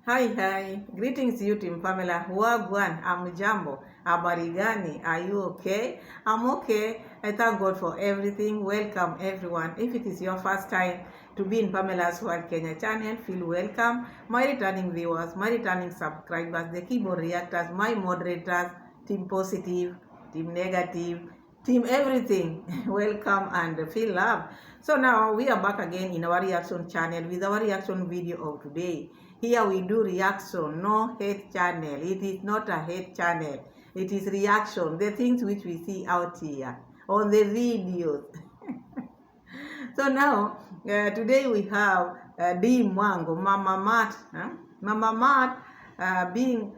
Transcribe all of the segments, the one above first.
Hi. Greetings you Team Pamela. Wagwan, Jambo. Habari gani? Are you okay? I'm okay. I thank God for everything. Welcome everyone. If it is your first time to be in Pamela's World Kenya channel, feel welcome. My returning viewers, my returning subscribers, the keyboard reactors, my moderators, Team Positive, Team Negative, Team Everything. Welcome and feel love. So now we are back again in our reaction channel with our reaction video of today. Here we do reaction, no hate channel. It is not a hate channel. It is reaction, the things which we see out here on the videos. So now, today we have Dee Mwango, Mama Mat. Mama Mat being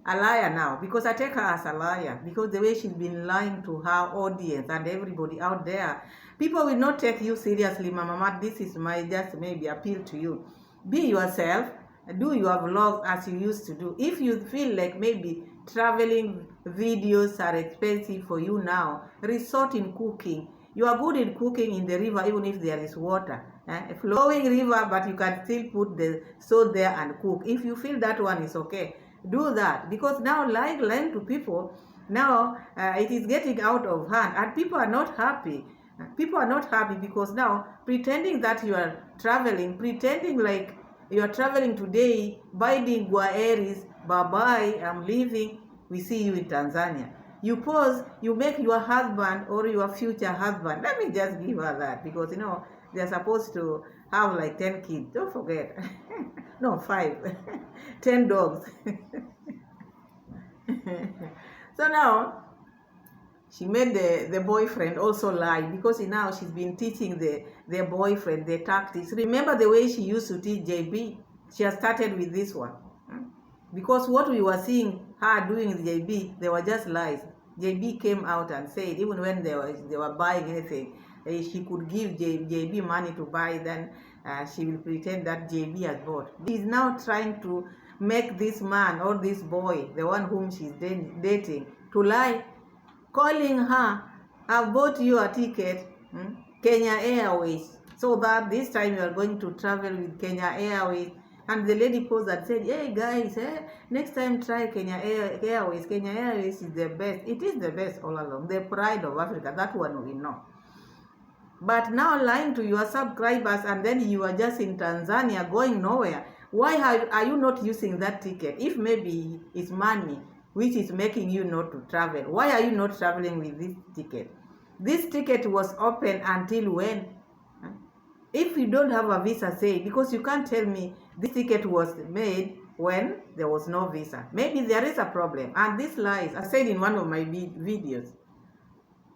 a liar now, because I take her as a liar, because the way she's been lying to her audience and everybody out there, people will not take you seriously. Mama Mat, this is my just maybe appeal to you. Be yourself. Do your vlogs as you used to do. If you feel like maybe traveling videos are expensive for you now, resort in cooking. You are good in cooking in the river, even if there is water. Flowing river, but you can still put the salt there and cook. If you feel that one is okay, do that. Because now lying to people, now it is getting out of hand and people are not happy. People are not happy because now pretending that you are traveling, pretending like you are traveling today, biding Guaeris, bye-bye, I'm leaving, we see you in Tanzania. You pause, you make your husband or your future husband. Let me just give her that because, you know, they're supposed to have like 10 kids. Don't forget. No, 5. 10 dogs. So now, she made the boyfriend also lie because now she's been teaching the boyfriend the tactics. Remember the way she used to teach JB? She has started with this one. Because what we were seeing her doing with JB, they were just lies. JB came out and said, even when they were buying anything, she could give JB money to buy, then she will pretend that JB has bought. She's now trying to make this man or this boy, the one whom she's dating, to lie, calling her, I've bought you a ticket, Kenya Airways, so that this time you are going to travel with Kenya Airways. And the lady posed and said, hey guys, next time try Kenya Airways. Kenya Airways is the best. It is the best all along. The pride of Africa, that one we know. But now lying to your subscribers and then you are just in Tanzania going nowhere. Why are you not using that ticket? If maybe it's money which is making you not to travel, why are you not traveling with this ticket? This ticket was open until when? If you don't have a visa, say, because you can't tell me this ticket was made when there was no visa. Maybe there is a problem. And this lies, I said in one of my videos,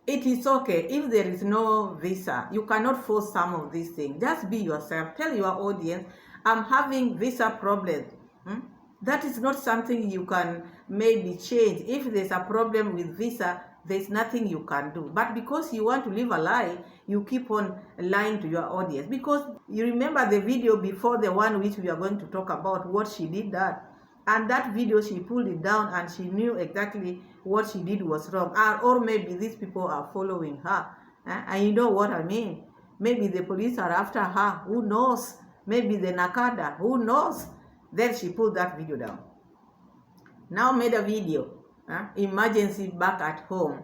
it is okay if there is no visa. You cannot force some of these things. Just be yourself. Tell your audience, I'm having visa problems. That is not something you can maybe change. If there's a problem with visa, there's nothing you can do. But because you want to live a lie, you keep on lying to your audience. Because you remember the video before the one which we are going to talk about, what she did that. And that video, she pulled it down and she knew exactly what she did was wrong. Or maybe these people are following her. And you know what I mean? Maybe the police are after her. Who knows? Maybe the Nakada. Who knows? Then she pulled that video down. Now made a video. Emergency back at home.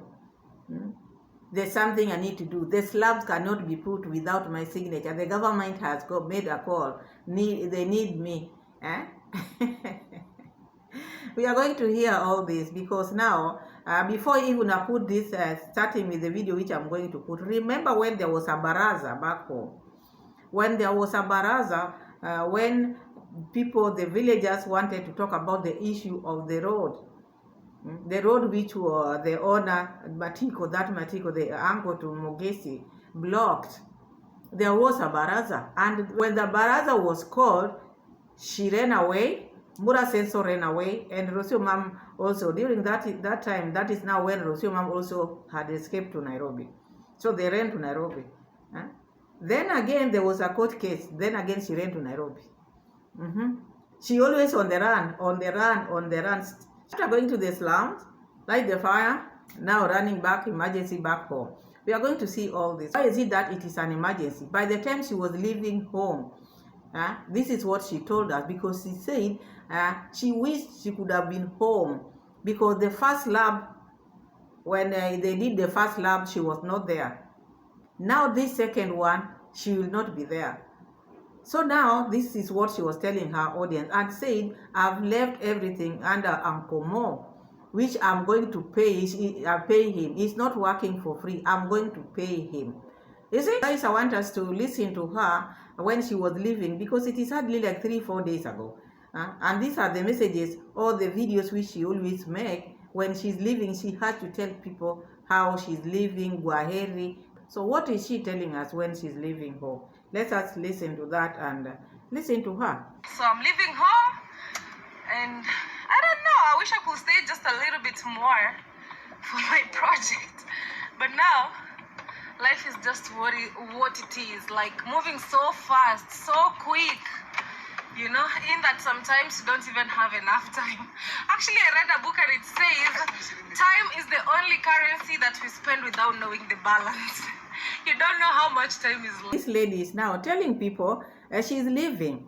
There's something I need to do. The slabs cannot be put without my signature. The government has made a call. They need me. We are going to hear all this because now, before even I put this, starting with the video which I'm going to put, remember when there was a baraza back home? When there was a baraza, when people, the villagers wanted to talk about the issue of the road. The road which were the owner, Matiko, the uncle to Mogesi, blocked. There was a baraza. And when the baraza was called, she ran away. Mura Senso ran away. And Rosio Mam also, during that time, that is now when Rosio Mam also had escaped to Nairobi. So they ran to Nairobi. Then again, there was a court case. Then again, she ran to Nairobi. She always on the run. After going to the slums, light the fire, now running back, emergency back home. We are going to see all this. Why is it that it is an emergency? By the time she was leaving home, This is what she told us, because she said she wished she could have been home, because the first lab, when they did the first lab, she was not there. Now this second one, she will not be there. So now this is what she was telling her audience, and said, I've left everything under Uncle Mo, which I'm going to pay. Pay him. He's not working for free. I'm going to pay him. You see, guys, I want us to listen to her when she was leaving, because it is hardly like 3-4 days ago. And these are the messages or the videos which she always make when she's leaving. She has to tell people how she's leaving, Gwaheri. So what is she telling us when she's leaving home? Let us listen to that and listen to her. So I'm leaving home, and I don't know, I wish I could stay just a little bit more for my project. But now, life is just what it is, like moving so fast, so quick, you know, in that sometimes you don't even have enough time. Actually, I read a book and it says time is the only currency that we spend without knowing the balance. You don't know how much time is left. This lady is now telling people she's leaving.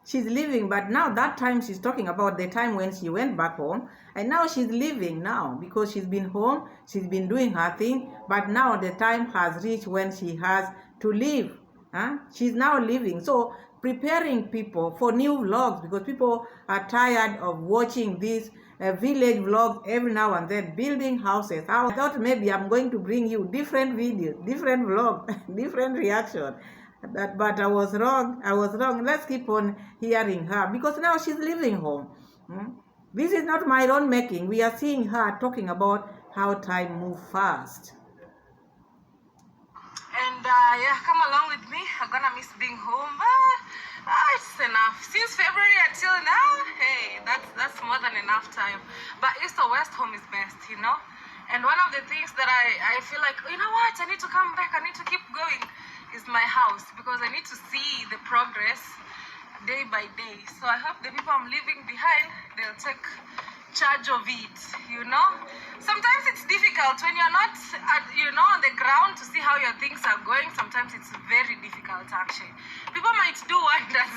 She's leaving, but now that time she's talking about the time when she went back home, and now she's leaving now because she's been home, she's been doing her thing, but now the time has reached when she has to leave. She's now leaving. So preparing people for new vlogs, because people are tired of watching these village vlogs every now and then, building houses. I thought maybe I'm going to bring you different videos, different vlogs, different reaction. But I was wrong. Let's keep on hearing her, because now she's leaving home. This is not my own making. We are seeing her talking about how time moves fast. And yeah, come along with me. I'm gonna miss being home. It's enough. Since February until now, hey, that's more than enough time. But east or west, home is best, you know. And one of the things that I feel like, you know what, I need to come back, I need to keep going, is my house, because I need to see the progress day by day. So I hope the people I'm leaving behind, they'll take charge of it, you know. Sometimes it's difficult when you're not on the ground to see how your things are going. Sometimes it's very difficult, actually. People might do wonders,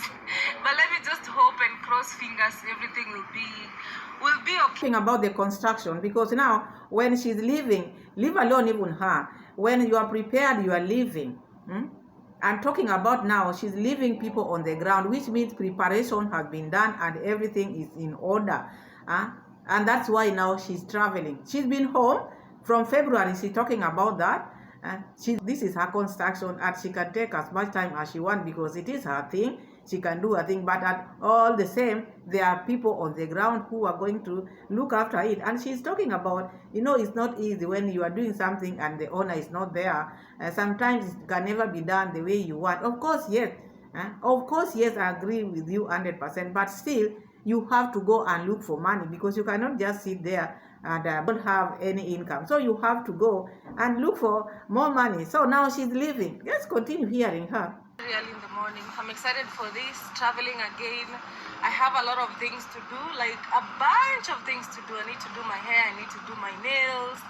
but let me just hope and cross fingers everything will be okay. About the construction, because now when she's leaving, leave alone even her, when you are prepared, you are leaving. And talking about now, she's leaving people on the ground, which means preparation has been done and everything is in order. And that's why now she's traveling. She's been home from February. She's talking about that. This is her construction, and she can take as much time as she wants, because it is her thing. She can do her thing, but at all the same, there are people on the ground who are going to look after it. And she's talking about, you know, it's not easy when you are doing something and the owner is not there. Sometimes it can never be done the way you want. Of course, yes. I agree with you 100%, but still, you have to go and look for money, because you cannot just sit there and don't have any income. So you have to go and look for more money. So now she's leaving. Let's continue hearing her. Early in the morning, I'm excited for this, traveling again. I have a lot of things to do, like a bunch of things to do. I need to do my hair, I need to do my nails,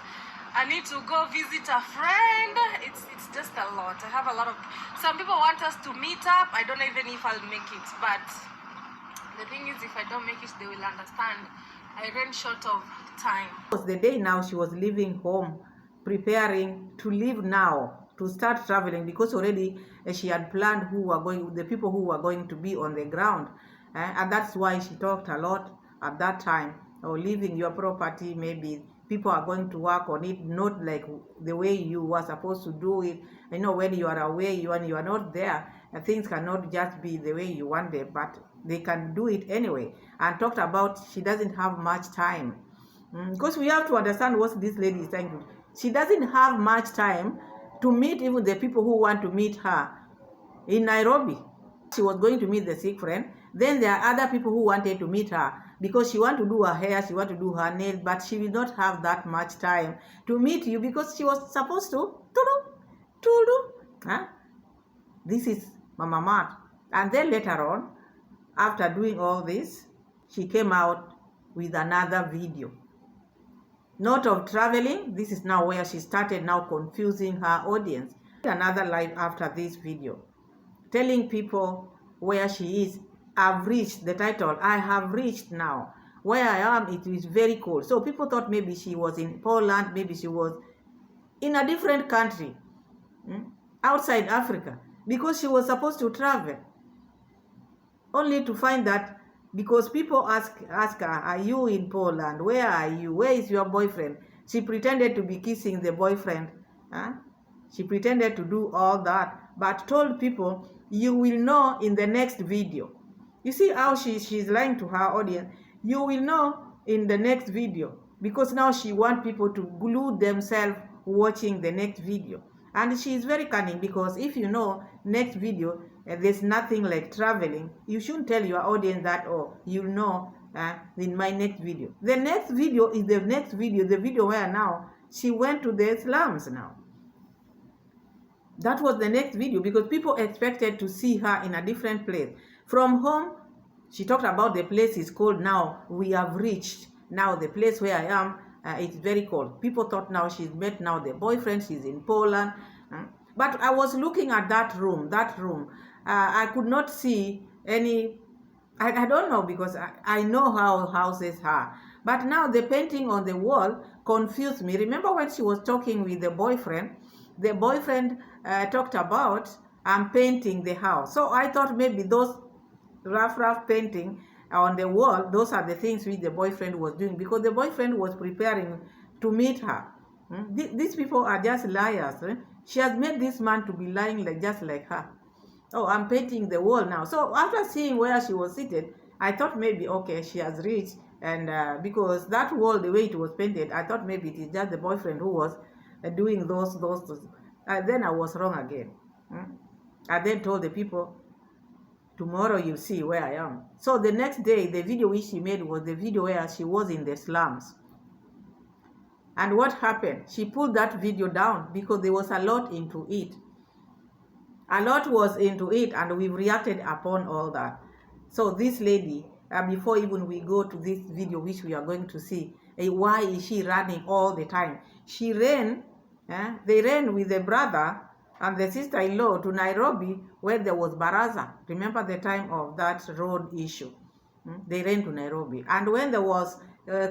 I need to go visit a friend. It's just a lot. I have a lot of, some people want us to meet up. I don't know even if I'll make it, but the thing is, if I don't make it, they will understand. I ran short of time. It was the day now she was leaving home, preparing to leave now, to start traveling, because already she had planned the people who were going to be on the ground. And that's why she talked a lot at that time, or leaving your property, maybe people are going to work on it, not like the way you were supposed to do it. You know, when you are away, when you are not there, things cannot just be the way you want them, but they can do it anyway. And talked about she doesn't have much time. Because we have to understand what this lady is saying. She doesn't have much time to meet even the people who want to meet her in Nairobi. She was going to meet the sick friend. Then there are other people who wanted to meet her because she wanted to do her hair, she wanted to do her nails, but she will not have that much time to meet you because she was supposed to do. This is Mama Mat. And then later on, after doing all this, she came out with another video. Not of traveling. This is now where she started now confusing her audience. Another live after this video, telling people where she is. I've reached, the title, I have reached now. Where I am, it is very cold. So people thought maybe she was in Poland, maybe she was in a different country, outside Africa, because she was supposed to travel. Only to find that, because people ask her, are you in Poland? Where are you? Where is your boyfriend? She pretended to be kissing the boyfriend. She pretended to do all that, but told people, you will know in the next video. You see how she's lying to her audience? You will know in the next video, because now she wants people to glue themselves watching the next video. And she is very cunning, because if you know next video, there's nothing like traveling, you shouldn't tell your audience that, oh, you'll know in my next video. The next video is the next video, the video where now she went to the slums now. That was the next video, because people expected to see her in a different place. From home, she talked about the place is cold now. We have reached now the place where I am. It's very cold. People thought now she's met now the boyfriend. She's in Poland. But I was looking at that room. I could not see any. I don't know, because I know how houses are. But now the painting on the wall confused me. Remember when she was talking with the boyfriend? The boyfriend talked about, I'm painting the house. So I thought maybe those rough painting on the wall, those are the things which the boyfriend was doing, because the boyfriend was preparing to meet her. These people are just liars. She has made this man to be lying just like her. Oh, I'm painting the wall now. So after seeing where she was seated, I thought maybe, okay, she has reached. And because that wall, the way it was painted, I thought maybe it is just the boyfriend who was doing those. And then I was wrong again. I then told the people, tomorrow you'll see where I am. So the next day, the video which she made was the video where she was in the slums. And what happened? She pulled that video down because there was a lot into it. A lot was into it, and we reacted upon all that. So this lady, before even we go to this video which we are going to see, why is she running all the time? She ran, they ran with the brother and the sister-in-law to Nairobi, where there was baraza. Remember the time of that road issue? They ran to Nairobi. And when there was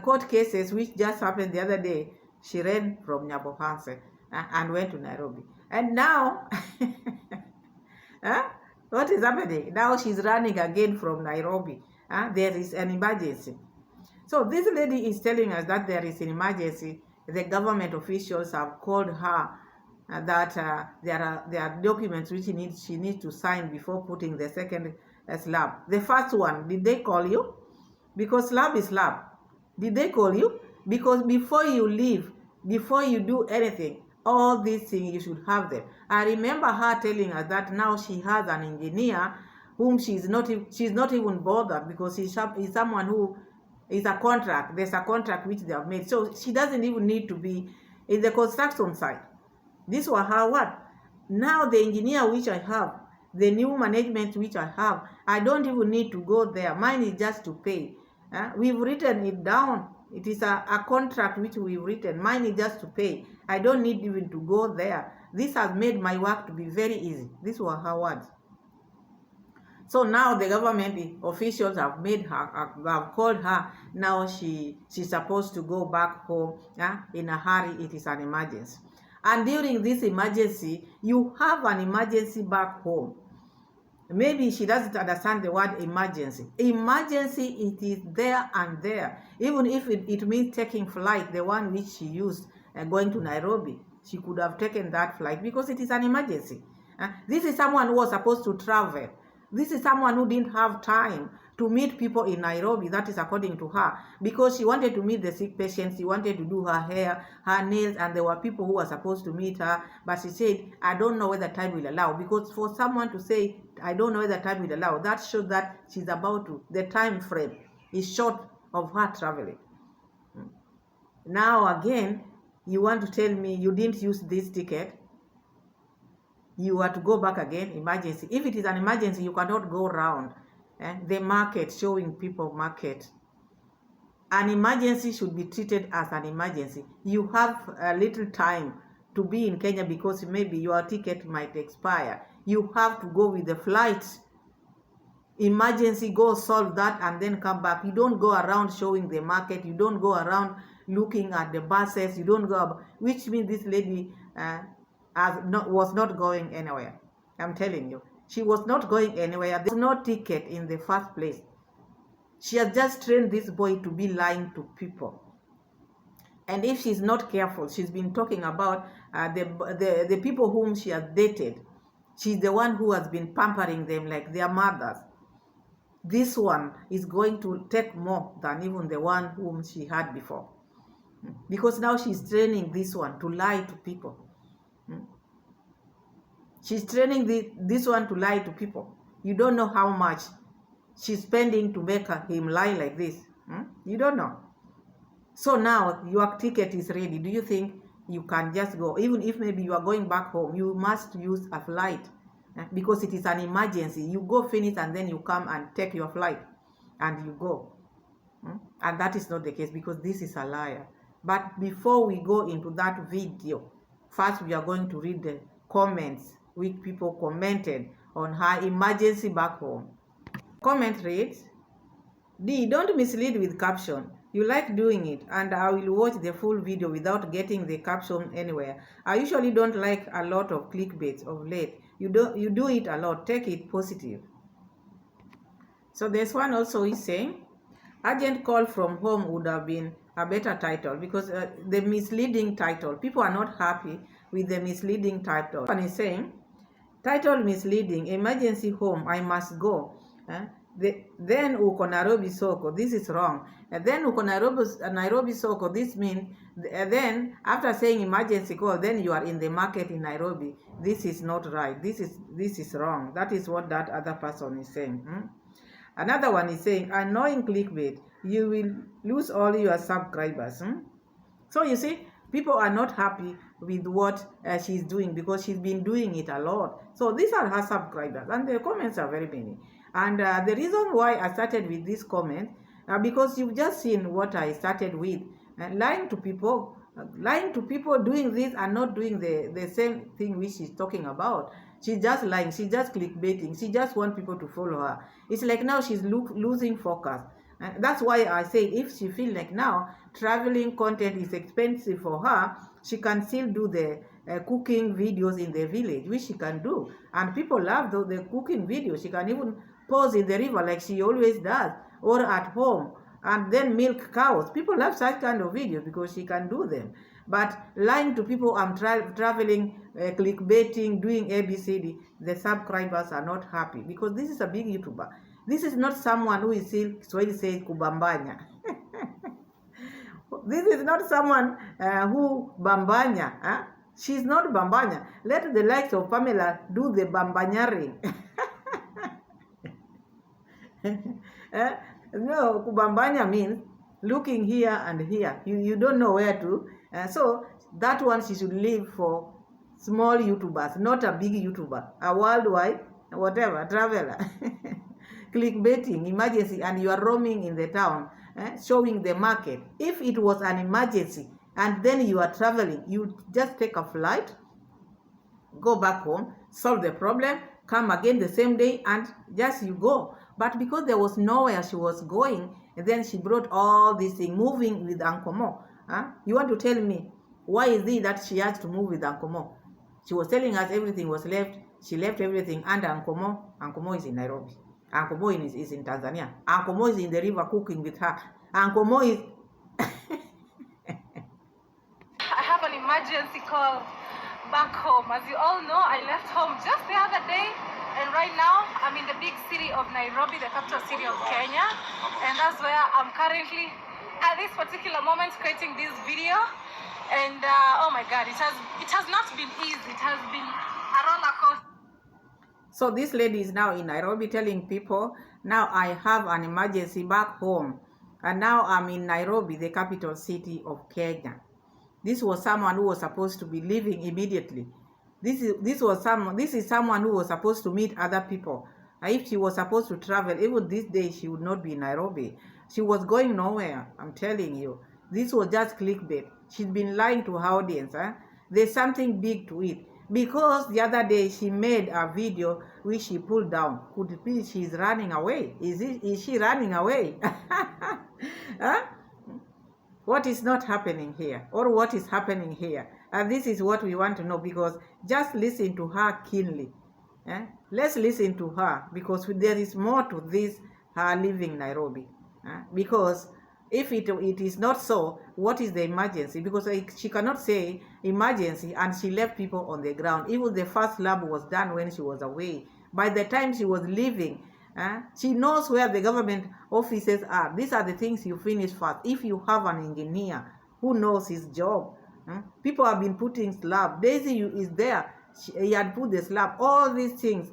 court cases, which just happened the other day, she ran from Nyabohanse and went to Nairobi. And now, what is happening? Now she's running again from Nairobi. There is an emergency. So this lady is telling us that there is an emergency. The government officials have called her that there are documents which she needs to sign before putting the second slab. The first one, did they call you? Because slab is slab. Did they call you? Because before you leave, before you do anything, all these things you should have them. I remember her telling us that now she has an engineer whom she's not even bothered, because he's someone who is a contract. There's a contract which they have made. So she doesn't even need to be in the construction site. This was her word. Now the engineer which I have, the new management which I have, I don't even need to go there. Mine is just to pay. We've written it down. It is a contract which we've written. Mine is just to pay. I don't need even to go there. This has made my work to be very easy. This was her words. So now the government officials have have called her. Now she's supposed to go back home in a hurry. It is an emergency. And during this emergency, you have an emergency back home. Maybe she doesn't understand the word emergency. Emergency, it is there and there. Even if it means taking flight, the one which she used going to Nairobi, she could have taken that flight because it is an emergency. This is someone who was supposed to travel. This is someone who didn't have time to meet people in Nairobi. That is according to her. Because she wanted to meet the sick patients. She wanted to do her hair, her nails, and there were people who were supposed to meet her. But she said, I don't know whether time will allow. Because for someone to say, I don't know whether time will allow, that shows that she's about to. The time frame is short of her traveling. Now again, you want to tell me you didn't use this ticket? You are to go back again, emergency. If it is an emergency, you cannot go around the market, showing people market. An emergency should be treated as an emergency. You have a little time to be in Kenya because maybe your ticket might expire. You have to go with the flight emergency, go solve that and then come back. You don't go around showing the market. You don't go around looking at the buses. You don't go, which means this lady was not going anywhere. I'm telling you, she was not going anywhere. There was no ticket in the first place. She has just trained this boy to be lying to people. And if she's not careful, she's been talking about the people whom she has dated. She's the one who has been pampering them like their mothers. This one is going to take more than even the one whom she had before. Because now she's training this one to lie to people. She's training this one to lie to people. You don't know how much she's spending to make him lie like this. You don't know. So now your ticket is ready. Do you think you can just go? Even if maybe you are going back home, you must use a flight because it is an emergency. You go finish and then you come and take your flight and you go. And that is not the case because this is a liar. But before we go into that video, first we are going to read the comments which people commented on her emergency back home. Comment reads, Dee, don't mislead with caption. You like doing it, and I will watch the full video without getting the caption anywhere. I usually don't like a lot of clickbait of late. You do it a lot. Take it positive. So this one also is saying, urgent call from home would have been a better title because the misleading title. People are not happy with the misleading title. One is saying, title misleading, emergency home, I must go. Then uko Nairobi soko, this is wrong. Then uko Nairobi soko, this means then after saying emergency call, then you are in the market in Nairobi. This is not right. This is wrong. That is what that other person is saying. Another one is saying, annoying clickbait, you will lose all your subscribers. So you see, people are not happy with what she's doing because she's been doing it a lot. So these are her subscribers and the comments are very many. And the reason why I started with this comment, because you've just seen what I started with, lying to people, doing this and not doing the same thing which she's talking about. She's just lying, she's just clickbaiting, she just wants people to follow her. It's like now she's losing focus. And that's why I say if she feels like now traveling content is expensive for her, she can still do the cooking videos in the village, which she can do. And people love the cooking videos. She can even pose in the river like she always does, or at home, and then milk cows. People love such kind of videos because she can do them. But lying to people, I'm traveling, clickbaiting, doing ABCD, the subscribers are not happy because this is a big YouTuber. This is not someone who is still Swahili says kubambanya. This is not someone who bambanya. She's not bambanya. Let the likes of Pamela do the bambanyaring. No, kubambanya means looking here and here. You don't know where to. So that one she should leave for small YouTubers, not a big YouTuber, a worldwide, whatever, traveler. Clickbaiting, emergency, and you are roaming in the town, showing the market. If it was an emergency and then you are traveling, you just take a flight, go back home, solve the problem, come again the same day, and just you go. But because there was nowhere she was going, and then she brought all these things, moving with Uncle Mo. You want to tell me, why is it that she has to move with Uncle Mo? She was telling us everything was left. She left everything under Uncle Mo. Uncle Mo is in Nairobi. Uncle Mo is in Tanzania. Uncle Mo is in the river cooking with her. Uncle Mo is... I have an emergency call back home. As you all know, I left home just the other day, and right now I'm in the big city of Nairobi, the capital city of Kenya, and that's where I'm currently at this particular moment creating this video. And oh my God, it has not been easy. It has been a roller coaster. So this lady is now in Nairobi telling people, now I have an emergency back home, and now I'm in Nairobi, the capital city of Kenya. This was someone who was supposed to be leaving immediately. This is someone who was supposed to meet other people. If she was supposed to travel, even this day she would not be in Nairobi. She was going nowhere, I'm telling you. This was just clickbait. She's been lying to her audience. There's something big to it. Because the other day she made a video which she pulled down. Could it be she's running away? Is she running away? Huh? What is not happening here, or what is happening here? And this is what we want to know, because just listen to her keenly. Let's listen to her, because there is more to this, her leaving Nairobi. Because if it is not so, what is the emergency? Because she cannot say emergency and she left people on the ground. Even the first lab was done when she was away. By the time she was leaving, she knows where the government offices are. These are the things you finish first. If you have an engineer who knows his job, people have been putting slab. Daisy is there. He had put the slab. All these things.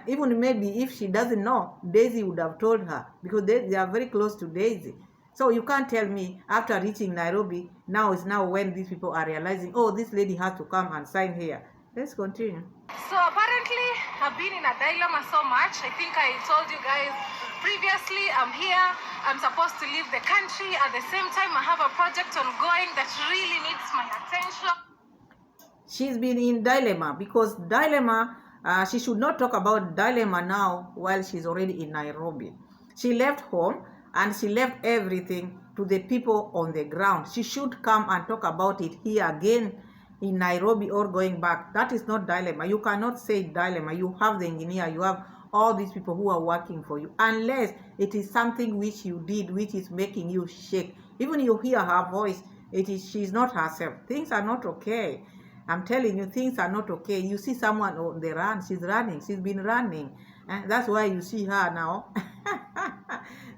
Even maybe if she doesn't know, Daisy would have told her, because they are very close to Daisy. So you can't tell me after reaching Nairobi, now is now when these people are realizing, oh, this lady has to come and sign here. Let's continue. So apparently, I've been in a dilemma so much. I think I told you guys previously, I'm here. I'm supposed to leave the country. At the same time, I have a project ongoing that really needs my attention. She's been in dilemma, because dilemma, she should not talk about dilemma now while she's already in Nairobi. She left home and she left everything to the people on the ground. She should come and talk about it here again in Nairobi or going back. That is not dilemma. You cannot say dilemma. You have the engineer, you have all these people who are working for you, unless it is something which you did which is making you shake. Even you hear her voice, she's not herself. Things are not okay. I'm telling you, things are not okay. You see someone on the run, she's running, she's been running. That's why you see her now.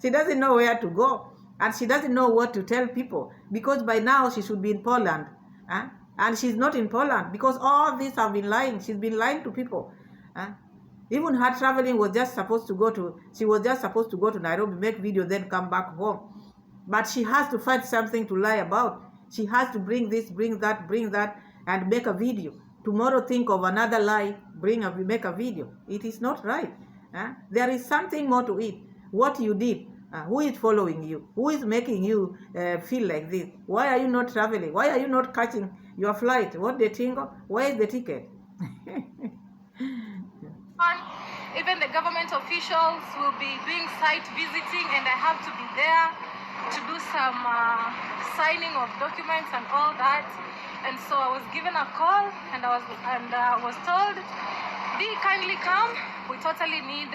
She doesn't know where to go, and she doesn't know what to tell people, because by now she should be in Poland. And she's not in Poland, because all these have been lying. She's been lying to people. Even her traveling was just supposed to go to Nairobi, make video, then come back home. But she has to find something to lie about. She has to bring this, bring that, and make a video. Tomorrow think of another lie, make a video. It is not right. There is something more to it. What you did, who is following you? Who is making you feel like this? Why are you not traveling? Why are you not catching your flight? What the tingo? Where is the ticket? Even the government officials will be doing site visiting, and I have to be there to do some signing of documents and all that. And so I was given a call, and I was told, "Dee, kindly come. We totally need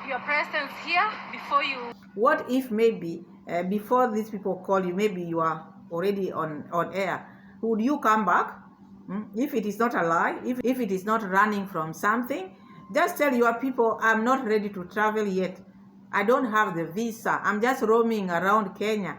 your presence here before you." What if maybe before these people call you, maybe you are already on air? Would you come back? If it is not a lie, if it is not running from something, just tell your people, I'm not ready to travel yet. I don't have the visa. I'm just roaming around Kenya.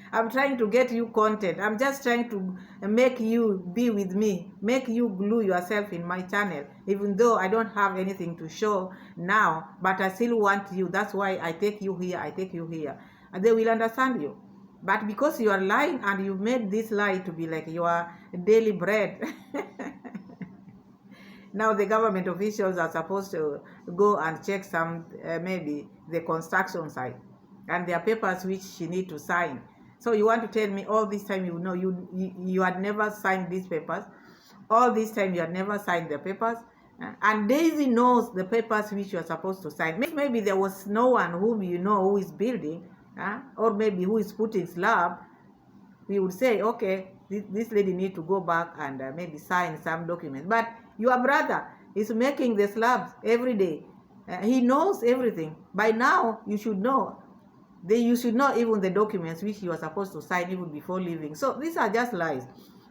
I'm trying to get you content. I'm just trying to make you be with me, make you glue yourself in my channel, even though I don't have anything to show now, but I still want you. That's why I take you here. And they will understand you. But because you are lying, and you made this lie to be like your daily bread, now the government officials are supposed to go and check some, maybe the construction site, and their papers which she need to sign. So you want to tell me all this time you had never signed these papers? All this time you had never signed the papers? And Daisy knows the papers which you are supposed to sign. Maybe there was no one whom you know who is building, or maybe who is putting slab. We would say, okay, this lady need to go back and maybe sign some documents. But your brother is making the slabs every day. He knows everything. By now, you should know. You should know even the documents which you are supposed to sign even before leaving. So these are just lies.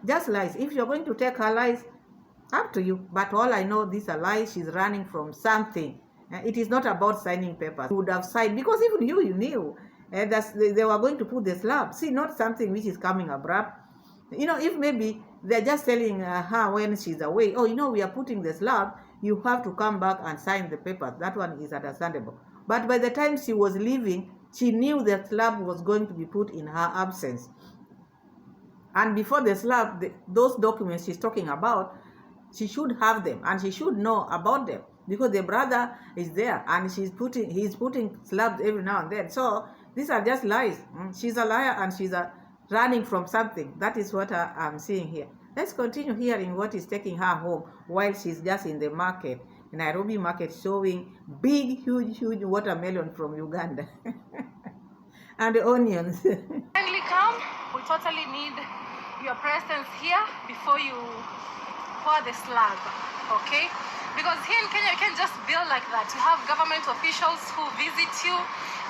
Just lies. If you're going to take her lies, up to you. But all I know, these are lies. She's running from something. It is not about signing papers. You would have signed, because even you knew that they were going to put the slab. See, not something which is coming abrupt. If maybe they're just telling her when she's away, oh, we are putting the slab, you have to come back and sign the papers. That one is understandable. But by the time she was leaving, she knew the slab was going to be put in her absence. And before the slab, those documents she's talking about, she should have them, and she should know about them, because the brother is there, and he's putting slabs every now and then. So these are just lies. She's a liar, and she's running from something. That is what I'm seeing here. Let's continue hearing what is taking her home while she's just in the market, Nairobi market, showing big, huge watermelon from Uganda and onions. Kindly come. We totally need your presence here before you pour the slab, okay? Because here in Kenya, you can't just build like that. You have government officials who visit you,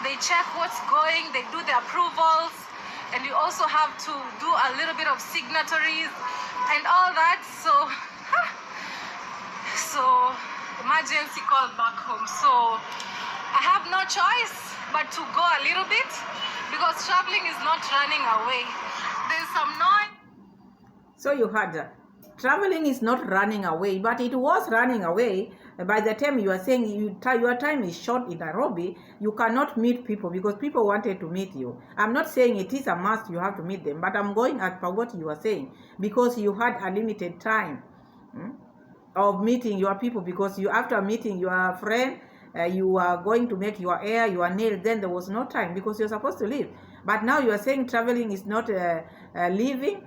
they check what's going, they do the approvals, and you also have to do a little bit of signatories and all that. So emergency call back home. So I have no choice but to go a little bit because traveling is not running away. There's some noise. So you heard that. Traveling is not running away, but it was running away. By the time you are saying your time is short in Nairobi, you cannot meet people because people wanted to meet you. I'm not saying it is a must you have to meet them, but I'm going as per what you are saying because you had a limited time of meeting your people, because you, after meeting your friend, you are going to make your hair, your nails, then there was no time because you're supposed to leave. But now you are saying traveling is not leaving.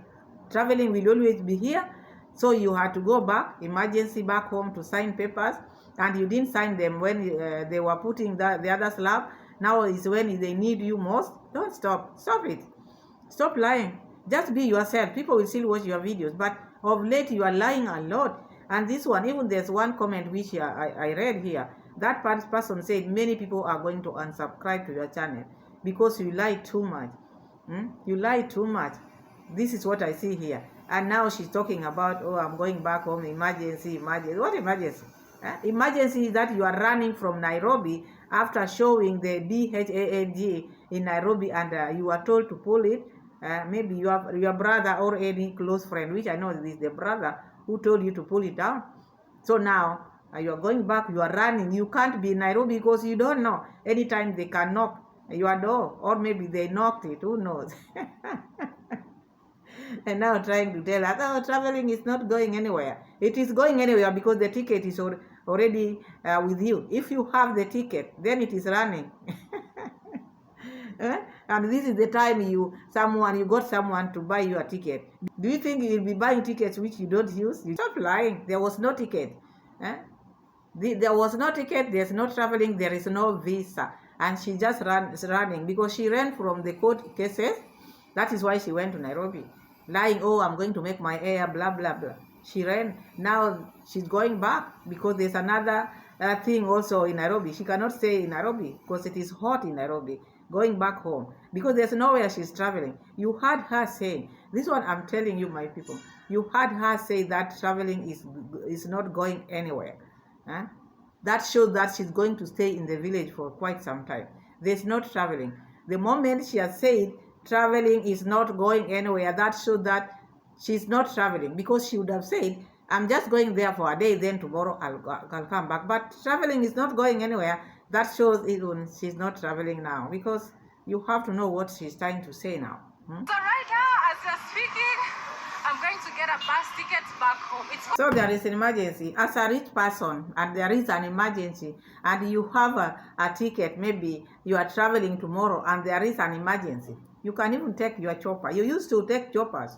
Traveling will always be here. So you had to go back, emergency back home to sign papers, and you didn't sign them when they were putting the other slab. Now is when they need you most. Don't stop. Stop it. Stop lying. Just be yourself. People will still watch your videos, but of late you are lying a lot. And this one, even there's one comment which I read here. That person said many people are going to unsubscribe to your channel because you lie too much. You lie too much. This is what I see here. And now she's talking about, oh, I'm going back home, emergency. What emergency? Emergency is that you are running from Nairobi after showing the DHANG in Nairobi, and you are told to pull it. Maybe your brother or any close friend, which I know is the brother, who told you to pull it down. So now you are going back, you are running. You can't be in Nairobi because you don't know. Anytime they can knock your door, or maybe they knocked it, who knows? And now trying to tell us, oh, traveling is not going anywhere. It is going anywhere because the ticket is already with you. If you have the ticket, then it is running. And this is the time you got someone to buy your ticket. Do you think you'll be buying tickets which you don't use? You stop lying. There was no ticket. There was no ticket. There's no traveling. There is no visa. And she just running because she ran from the court cases. That is why she went to Nairobi. Lying, oh, I'm going to make my hair, blah, blah, blah. She ran. Now she's going back because there's another thing also in Nairobi. She cannot stay in Nairobi because it is hot in Nairobi. Going back home because there's nowhere she's traveling. You heard her saying, this one I'm telling you, my people. You heard her say that traveling is not going anywhere. That shows that she's going to stay in the village for quite some time. There's not traveling. The moment she has said traveling is not going anywhere, that shows that she's not traveling, because she would have said, I'm just going there for a day, then tomorrow I'll come back. But traveling is not going anywhere. That shows even she's not traveling now, because you have to know what she's trying to say now. So right now, as you're speaking, I'm going to get a bus ticket back home. So there is an emergency. As a rich person, and there is an emergency, and you have a ticket, maybe you are traveling tomorrow, and there is an emergency. You can even take your chopper. You used to take choppers.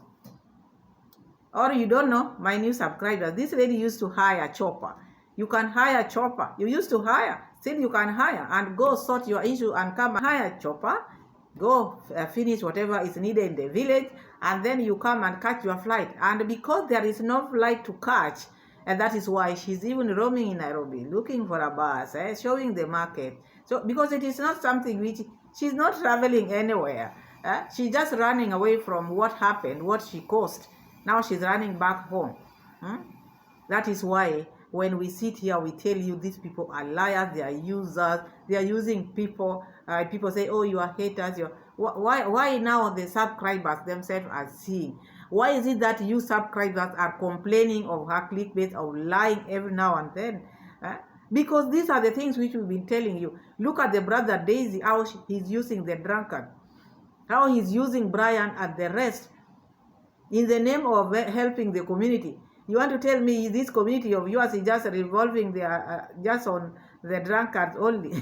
Or you don't know, my new subscribers, this lady used to hire a chopper. You can hire a chopper. You used to hire. Still you can hire and go sort your issue and come and hire a chopper. Go finish whatever is needed in the village, and then you come and catch your flight. And because there is no flight to catch, and that is why she's even roaming in Nairobi, looking for a bus, showing the market. So because it is not something which, she's not traveling anywhere. She's just running away from what happened, what she caused. Now she's running back home. That is why when we sit here, we tell you these people are liars, they are users, they are using people. People say, oh, you are haters. Why now the subscribers themselves are seeing? Why is it that you subscribers are complaining of her clickbait, of lying every now and then? Because these are the things which we've been telling you. Look at the brother Daisy, how he's using the drunkard, how he's using Brian and the rest in the name of helping the community. You want to tell me this community of yours is just revolving just on the drunkards only?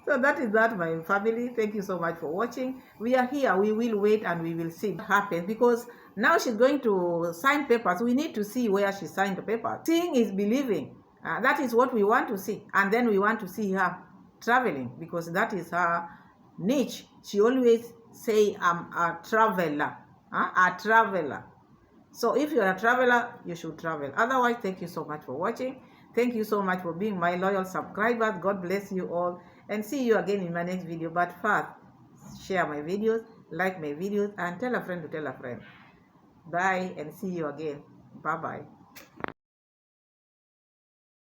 So that is that, my family. Thank you so much for watching. We are here. We will wait and we will see what happens, because Now she's going to sign papers. We need to see where she signed the paper. Seeing is believing. That is what we want to see. And then we want to see her traveling, because that is her niche. She always say, I'm a traveler. A traveler. So if you're a traveler, you should travel. Otherwise, thank you so much for watching. Thank you so much for being my loyal subscribers. God bless you all. And see you again in my next video. But first, share my videos, like my videos, and tell a friend to tell a friend. Bye, and see you again. Bye-bye.